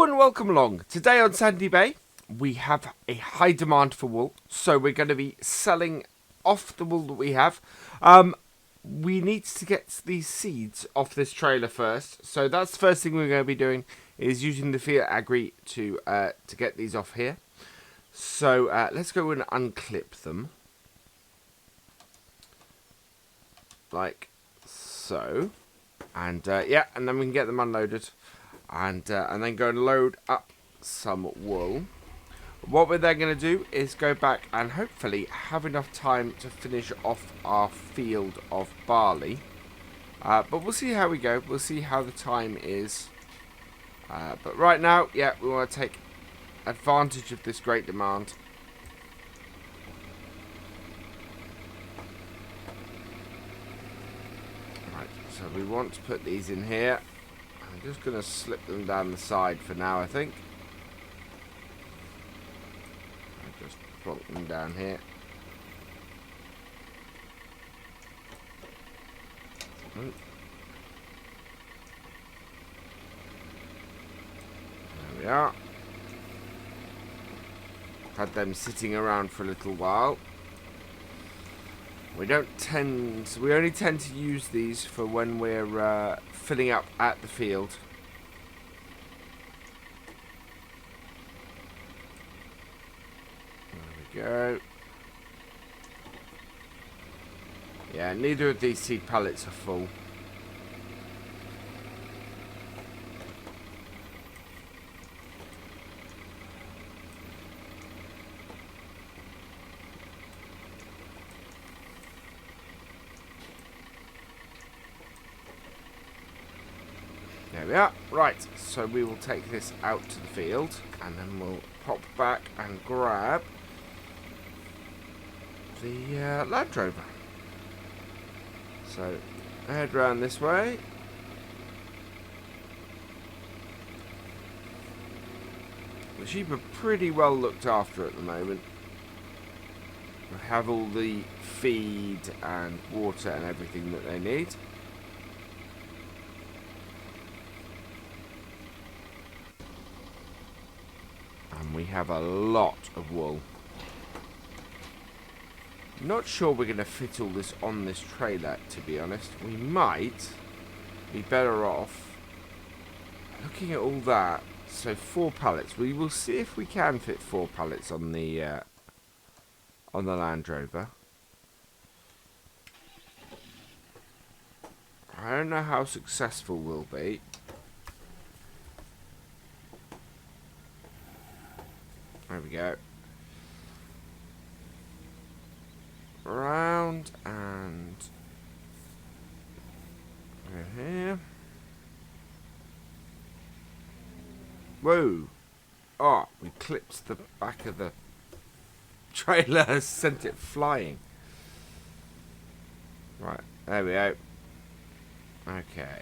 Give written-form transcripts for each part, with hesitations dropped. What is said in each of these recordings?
and welcome along. Today on Sandy Bay, we have a high demand for wool, so we're going to be selling off the wool that we have. We need to get these seeds off this trailer first, so that's the first thing we're going to be doing, is using the Fiat Agri to get these off here. So let's go and unclip them, like so, and yeah, and then we can get them unloaded. And then go and load up some wool. What we're then going to do is go back and hopefully have enough time to finish off our field of barley. But we'll see how we go. We'll see how the time is. But right now, yeah, we want to take advantage of this great demand. Right, so we want to put these in here. I'm just going to slip them down the side for now, I think. I'll just plonk them down here. There we are. Had them sitting around for a little while. We only tend to use these for when we're filling up at the field. There we go. Yeah, neither of these seed pallets are full. There we are. Right, so we will take this out to the field and then we'll pop back and grab the Landrover. So, head round this way. The sheep are pretty well looked after at the moment. We have all the feed and water and everything that they need. And we have a lot of wool. Not sure we're going to fit all this on this trailer, to be honest. We might be better off looking at all that. So 4 pallets. We will see if we can fit 4 pallets on the Landrover. I don't know how successful we'll be. There we go. Round and here. Whoa! Oh, we clipped the back of the trailer, sent it flying. Right, there we go. Okay.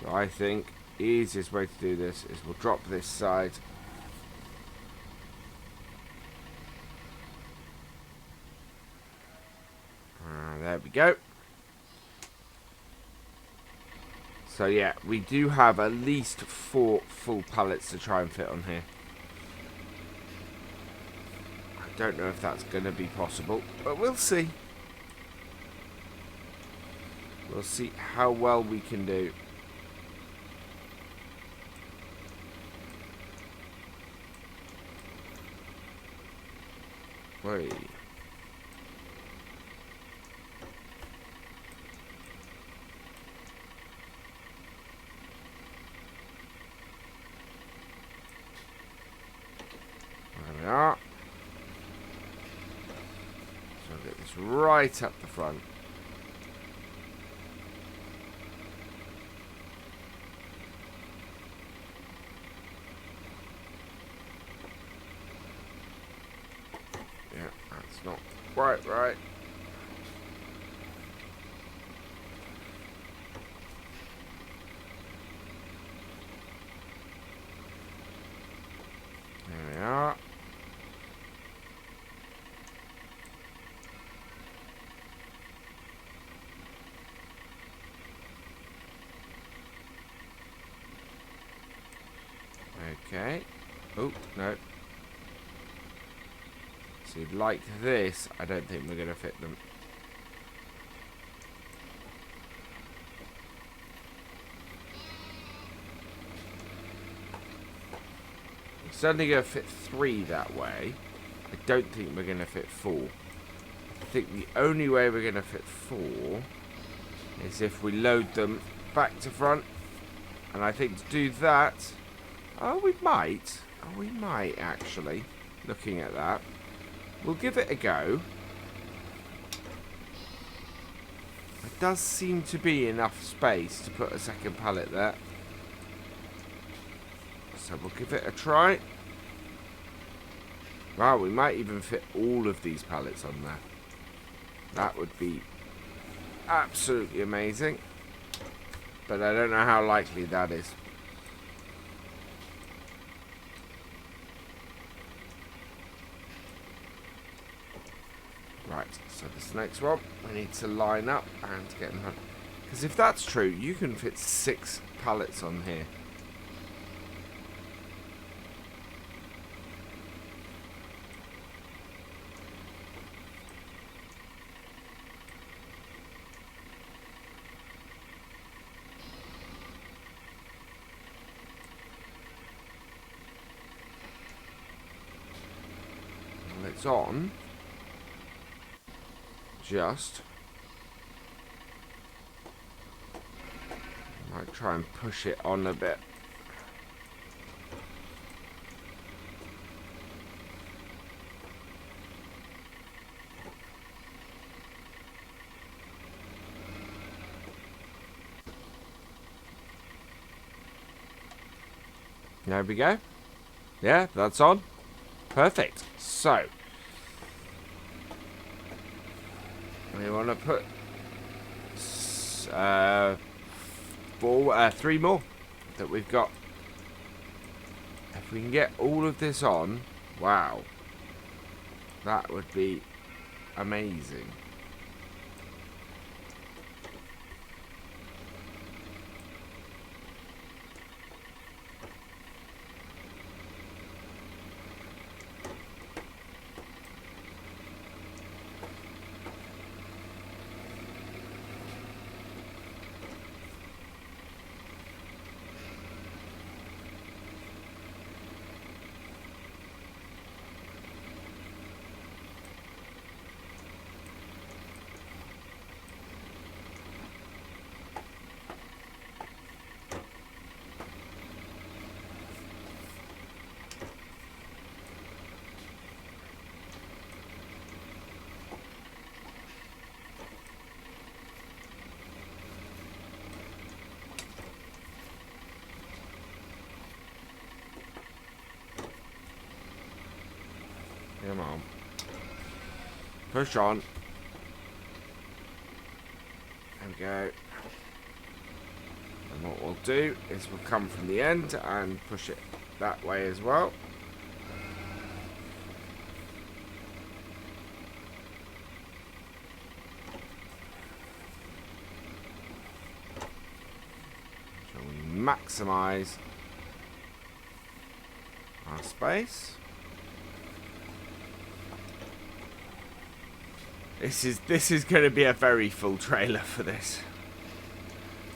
So I think the easiest way to do this is we'll drop this side. There we go. So yeah, we do have at least 4 full pallets to try and fit on here. I don't know if that's going to be possible, but we'll see. We'll see how well we can do. Wait. Are. So I'll get this right up the front. Yeah, that's not quite right. There we are. Okay. Oh, no. See, like this, I don't think we're going to fit them. We're certainly going to fit 3 that way. I don't think we're going to fit 4. I think the only way we're going to fit 4 is if we load them back to front. And I think to do that... Oh, we might. Oh, we might, actually. Looking at that. We'll give it a go. There does seem to be enough space to put a second pallet there. So we'll give it a try. Wow, we might even fit all of these pallets on there. That would be absolutely amazing. But I don't know how likely that is. Right, so this next one, we need to line up and get in front. Because if that's true, you can fit 6 pallets on here. Well, it's on. Just might try and push it on a bit. There we go. Yeah, that's on. Perfect. So we want to put 3 more that we've got. If we can get all of this on, wow, that would be amazing. Come on. Push on. There we go. And what we'll do is we'll come from the end and push it that way as well. Shall we maximize our space? This is going to be a very full trailer for this.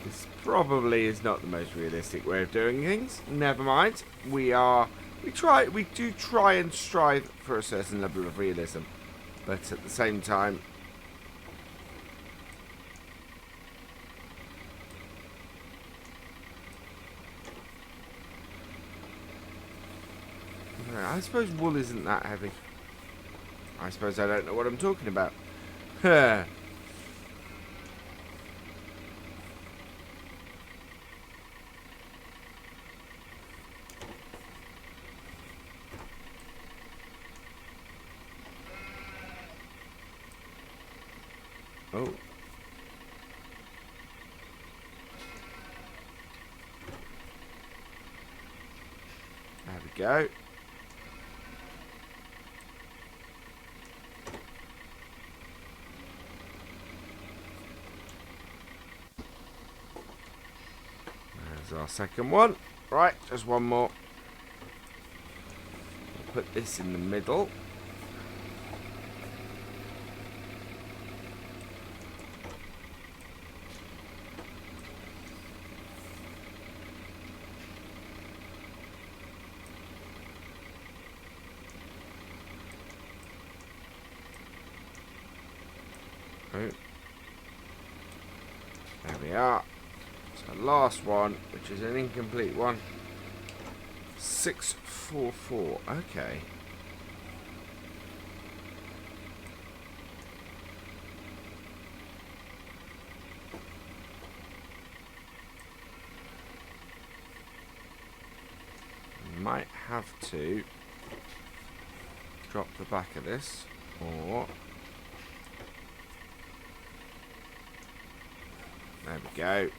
This probably is not the most realistic way of doing things. Never mind. We do try and strive for a certain level of realism, but at the same time, I suppose wool isn't that heavy. I suppose I don't know what I'm talking about. Huh. Oh. There we go. Our second one. Right, just one more. put this in the middle. Oh. There we are. So last one, which is an incomplete one. 644. Okay. Might have to drop the back of this, or there we go.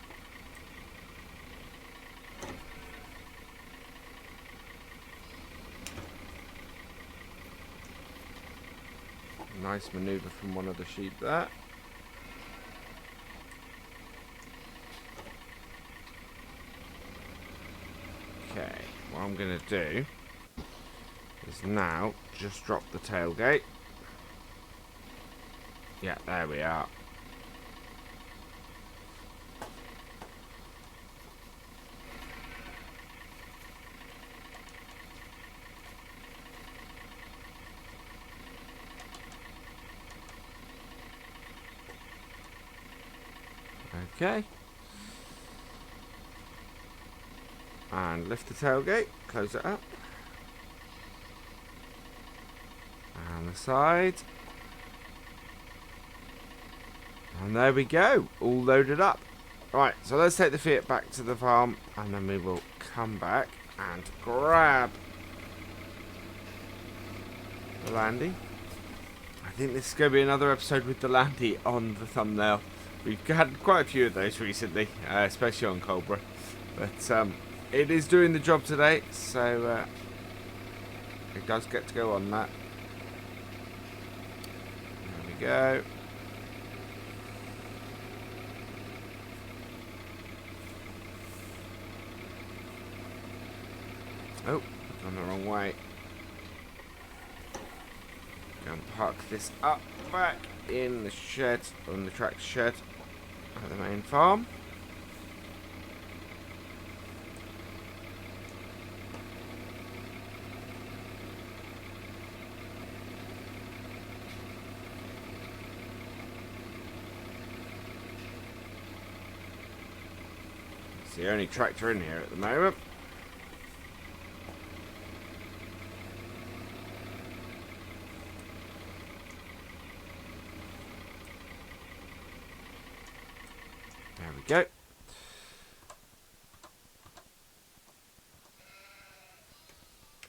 Nice maneuver from one of the sheep there. Okay, what I'm going to do is now just drop the tailgate. Yeah, there we are. Okay. And lift the tailgate, close it up. And the side. And there we go, all loaded up. Right, so let's take the Fiat back to the farm, and then we will come back and grab the Landy. I think this is going to be another episode with the Landy on the thumbnail. We've had quite a few of those recently, especially on Cobra. But it is doing the job today, so it does get to go on that. There we go. Oh, gone the wrong way. Go and park this up back in the shed, on the tractor shed at the main farm. It's the only tractor in here at the moment. There we go.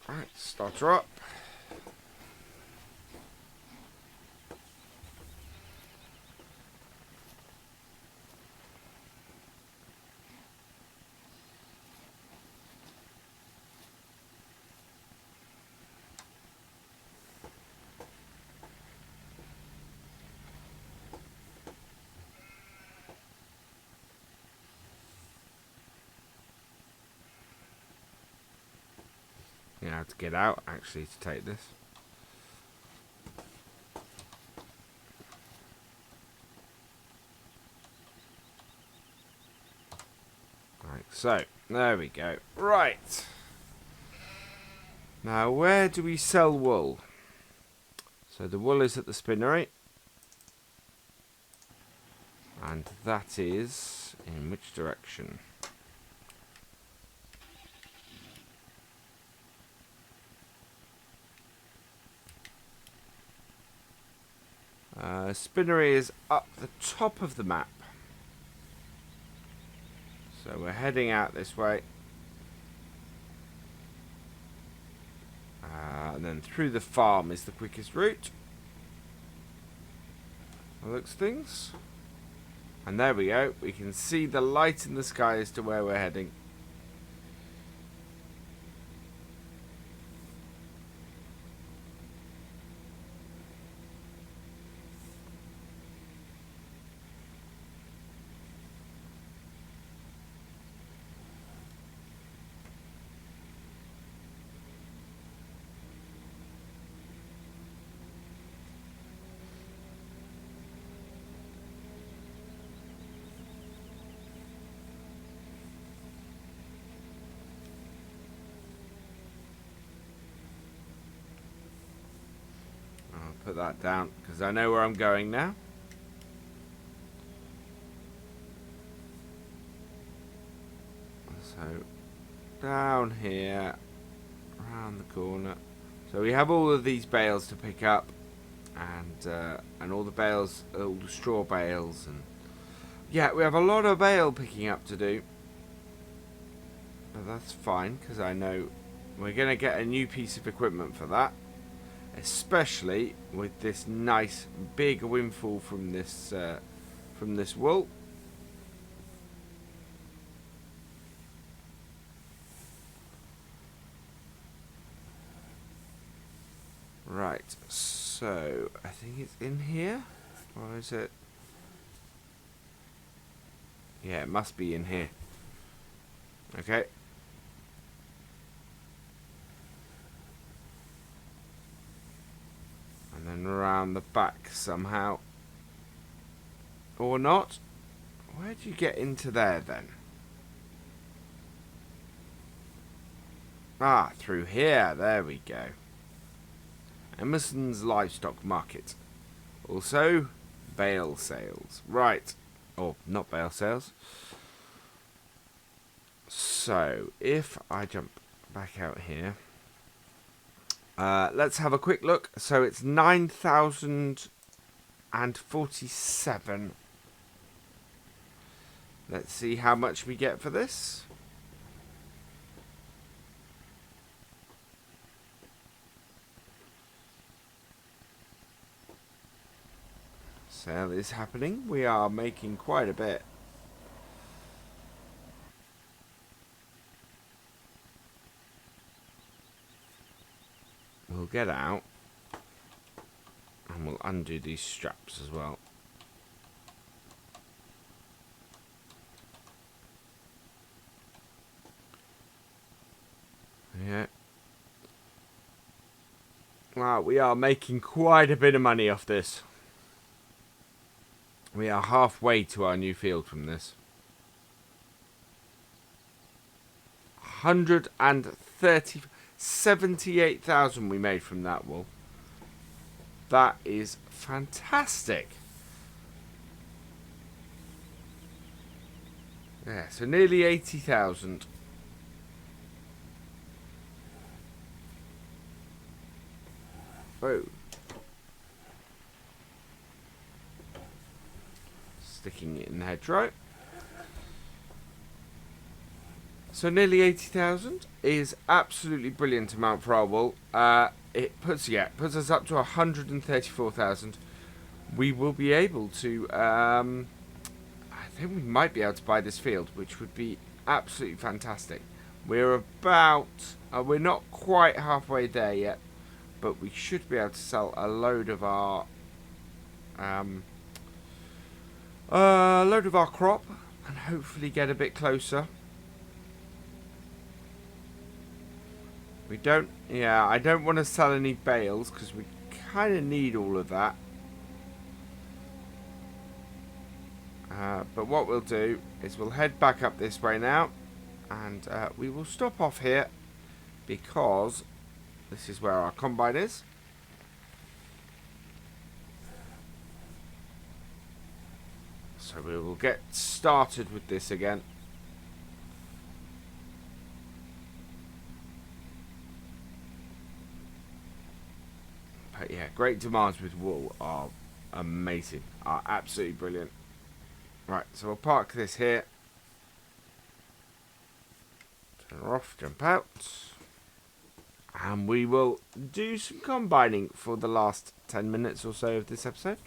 Right, start her up. You have to get out actually to take this. Like so. There we go. Right. Now where do we sell wool? So the wool is at the spinnery. And that is in which direction? Spinnery is up the top of the map. So we're heading out this way. And then through the farm is the quickest route. Looks things. And there we go. We can see the light in the sky as to where we're heading. put that down because I know where I'm going now. So down here, around the corner. So we have all of these bales to pick up, and all the bales, all the straw bales, and yeah, we have a lot of bale picking up to do. But that's fine because I know we're gonna get a new piece of equipment for that, especially with this nice big windfall from this wool. Right, so I think it's in here, or is it? Yeah, it must be in here. Okay. And then around the back somehow. Or not. Where do you get into there then? Ah, through here. There we go. Emerson's Livestock Market. Also, bale sales. Right. Or not bale sales. So, if I jump back out here, let's have a quick look. So, it's 9,047. Let's see how much we get for this. Sale is happening. We are making quite a bit. We'll get out and we'll undo these straps as well. Yeah. Wow, we are making quite a bit of money off this. We are halfway to our new field from this. 78,000 we made from that wool. That is fantastic. Yeah, so nearly 80,000. Whoa. Sticking it in the hedgerow. So nearly 80,000 is absolutely brilliant amount for our wool. It puts us up to 134,000. We will be able to. I think we might be able to buy this field, which would be absolutely fantastic. We're about. We're not quite halfway there yet, but we should be able to sell a load of our. Crop, and hopefully get a bit closer. We don't, I don't want to sell any bales because we kind of need all of that. But what we'll do is we'll head back up this way now, and we will stop off here because this is where our combine is. So we will get started with this again. But yeah, great demands with wool are amazing, are absolutely brilliant. Right, so we'll park this here. Turn her off, jump out. And we will do some combining for the last 10 minutes or so of this episode.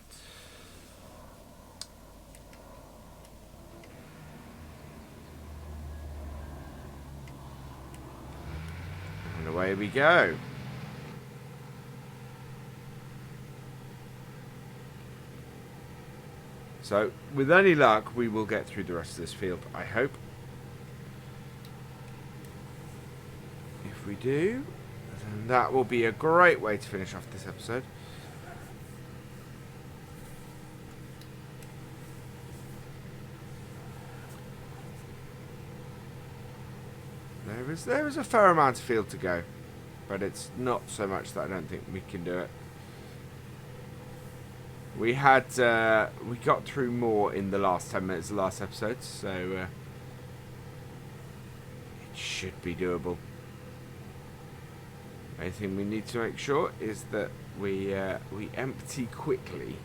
And away we go. So, with any luck, we will get through the rest of this field, I hope. If we do, then that will be a great way to finish off this episode. There is a fair amount of field to go, but it's not so much that I don't think we can do it. We had we got through more in the last 10 minutes of the last episode, so it should be doable. The only thing we need to make sure is that we empty quickly.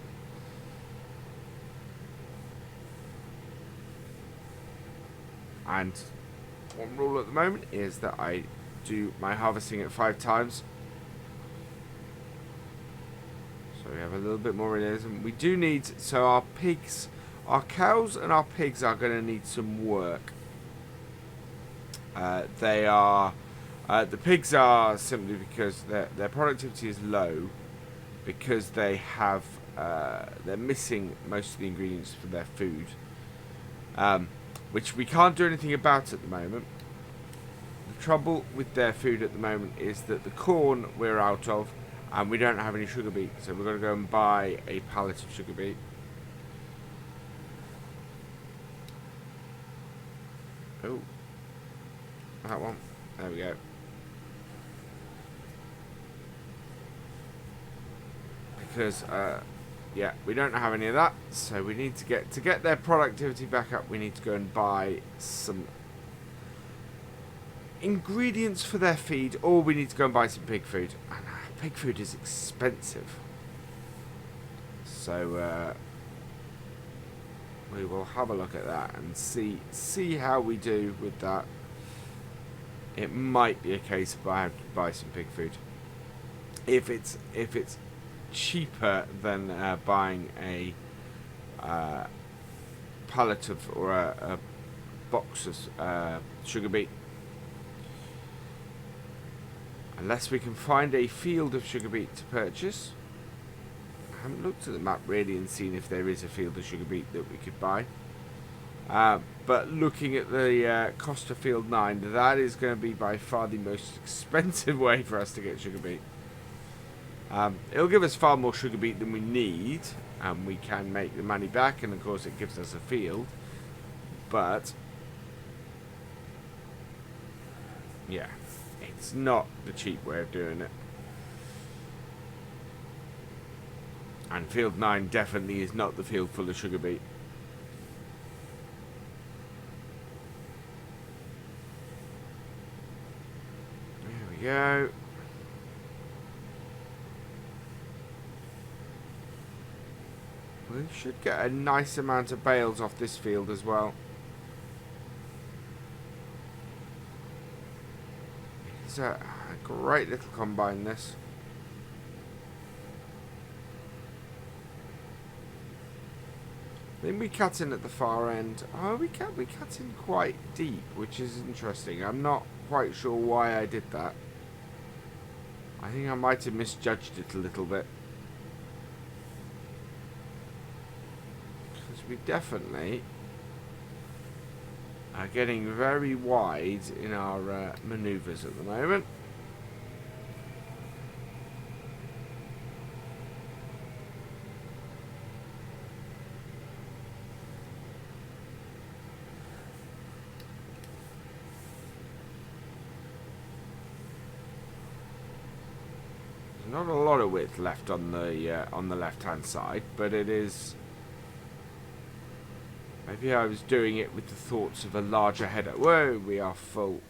And one rule at the moment is that I do my harvesting at 5 times. So we have a little bit more realism. We do need, so our pigs, our cows and our pigs are going to need some work. They are, the pigs are simply because their productivity is low because they have, they're missing most of the ingredients for their food. Which we can't do anything about at the moment. The trouble with their food at the moment is that the corn we're out of, and we don't have any sugar beet, so we're going to go and buy a pallet of sugar beet. Oh, that one. There we go. Because yeah, we don't have any of that, so we need to get their productivity back up. We need to go and buy some ingredients for their feed, or we need to go and buy some pig food. And pig food is expensive, so we will have a look at that and see how we do with that. It might be a case of I have to buy some pig food. If it's cheaper than buying a pallet of or a box of sugar beet, unless we can find a field of sugar beet to purchase. I haven't looked at the map really and seen if there is a field of sugar beet that we could buy, but looking at the cost of field 9, that is going to be by far the most expensive way for us to get sugar beet. It'll give us far more sugar beet than we need, and we can make the money back, and of course it gives us a field. But yeah, it's not the cheap way of doing it. And field 9 definitely is not the field full of sugar beet. There we go. We should get a nice amount of bales off this field as well. It's a great little combine, this. Then we cut in at the far end. Oh, we cut in quite deep, which is interesting. I'm not quite sure why I did that. I think I might have misjudged it a little bit. We definitely are getting very wide in our manoeuvres at the moment. There's not a lot of width left on the left-hand side, but it is. Maybe I was doing it with the thoughts of a larger header. Whoa, we are full.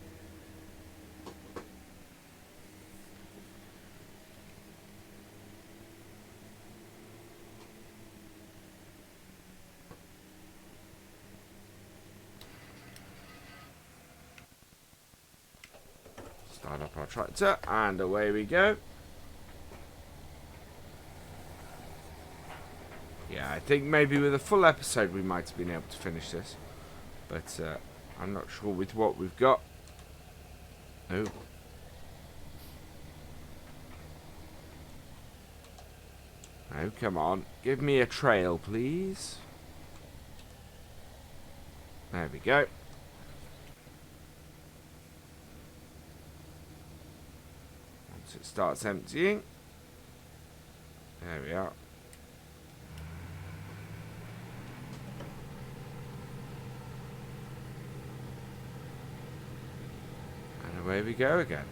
Start up our tractor and away we go. Yeah, I think maybe with a full episode we might have been able to finish this. But I'm not sure with what we've got. Oh. Oh, come on. Give me a trail, please. There we go. Once it starts emptying. There we are. Away we go again.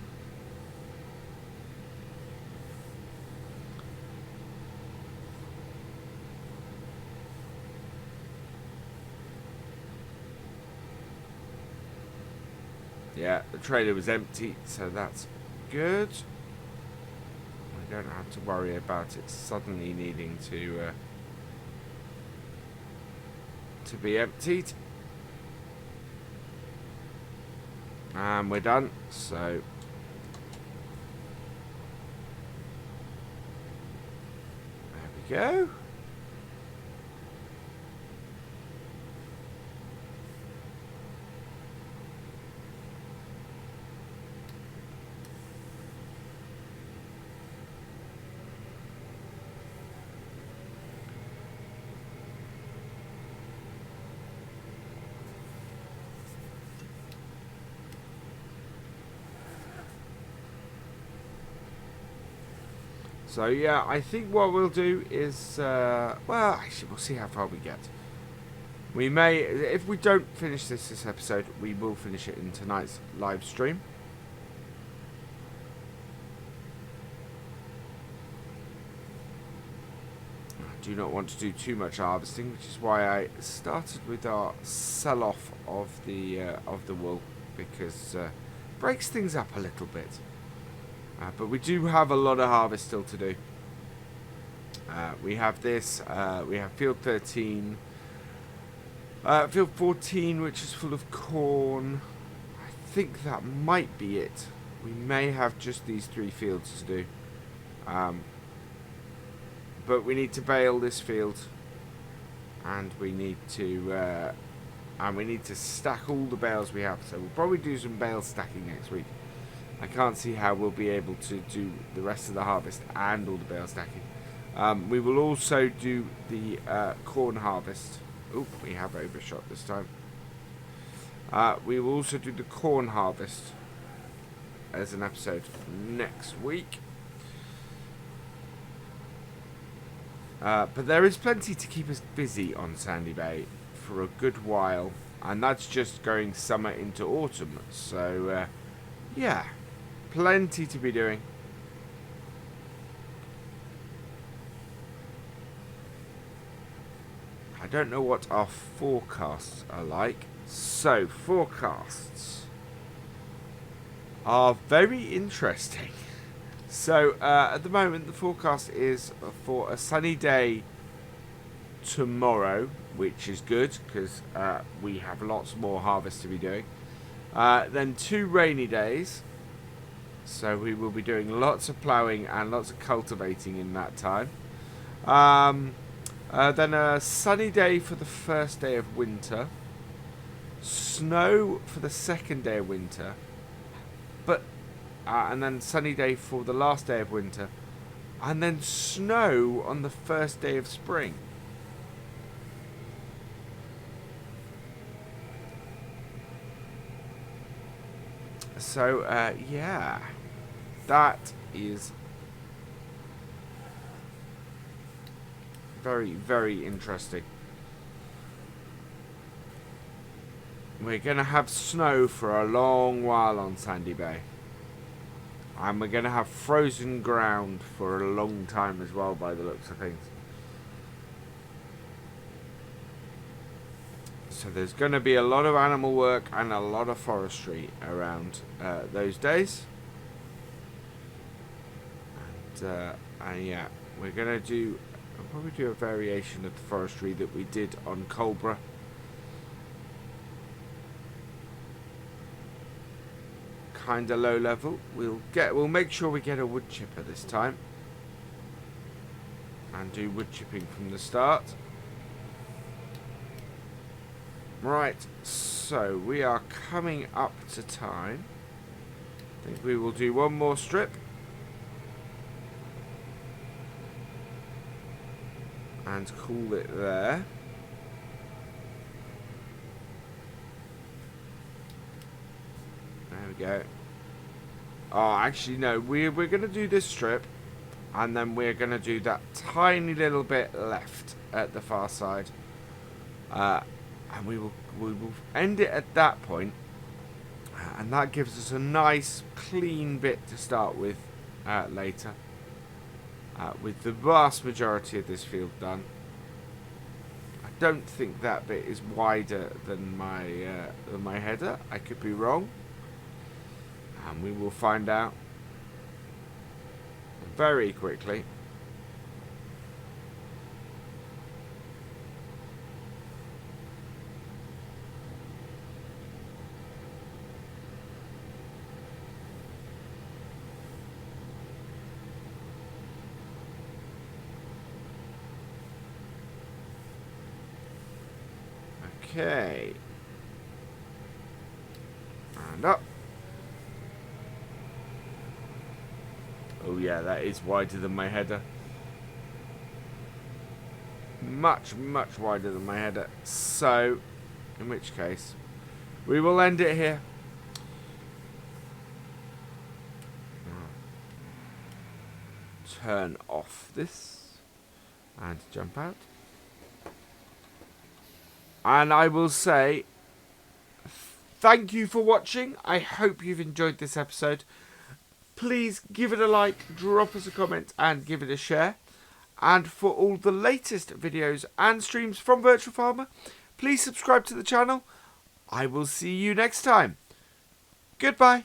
Yeah, the trailer was empty, so that's good. We don't have to worry about it suddenly needing to be emptied. And we're done, so there we go. So yeah, I think what we'll do is, well, actually, we'll see how far we get. We may, if we don't finish this episode, we will finish it in tonight's live stream. I do not want to do too much harvesting, which is why I started with our sell-off of the wool, because it breaks things up a little bit. But we do have a lot of harvest still to do. We have this, we have field 13, field 14, which is full of corn. I think that might be it. We may have just these 3 fields to do. But we need to bale this field, and we need to stack all the bales we have. So we'll probably do some bale stacking next week. I can't see how we'll be able to do the rest of the harvest and all the bale stacking. We will also do the corn harvest. Oh, we have overshot this time. We will also do the corn harvest as an episode next week. But there is plenty to keep us busy on Sandy Bay for a good while. And that's just going summer into autumn. So, yeah. Plenty to be doing. I don't know what our forecasts are like. So, forecasts are very interesting. So, at the moment, the forecast is for a sunny day tomorrow, which is good, because we have lots more harvest to be doing. Then 2 rainy days. So we will be doing lots of ploughing and lots of cultivating in that time. Then a sunny day for the first day of winter. Snow for the second day of winter. But and then sunny day for the last day of winter. And then snow on the first day of spring. So, yeah. That is very, very interesting. We're going to have snow for a long while on Sandy Bay. And we're going to have frozen ground for a long time as well, by the looks of things. So there's going to be a lot of animal work and a lot of forestry around those days. And yeah, we're going to probably do a variation of the forestry that we did on Cobra. Kind of low level. We'll make sure we get a wood chipper this time. And do wood chipping from the start. Right, so we are coming up to time. I think we will do one more strip. And call it there. There we go. Oh, actually, no. We're going to do this strip. And then we're going to do that tiny little bit left at the far side. And we will end it at that point. And that gives us a nice, clean bit to start with later. With the vast majority of this field done. I don't think that bit is wider than my header. I could be wrong. And we will find out very quickly. Okay. And up. Oh yeah, that is wider than my header. Much, much wider than my header. So, in which case, we will end it here. Turn off this and jump out. And I will say thank you for watching. I hope you've enjoyed this episode. Please give it a like, drop us a comment, and give it a share. And for all the latest videos and streams from Virtual Farmer, please subscribe to the channel. I will see you next time. Goodbye.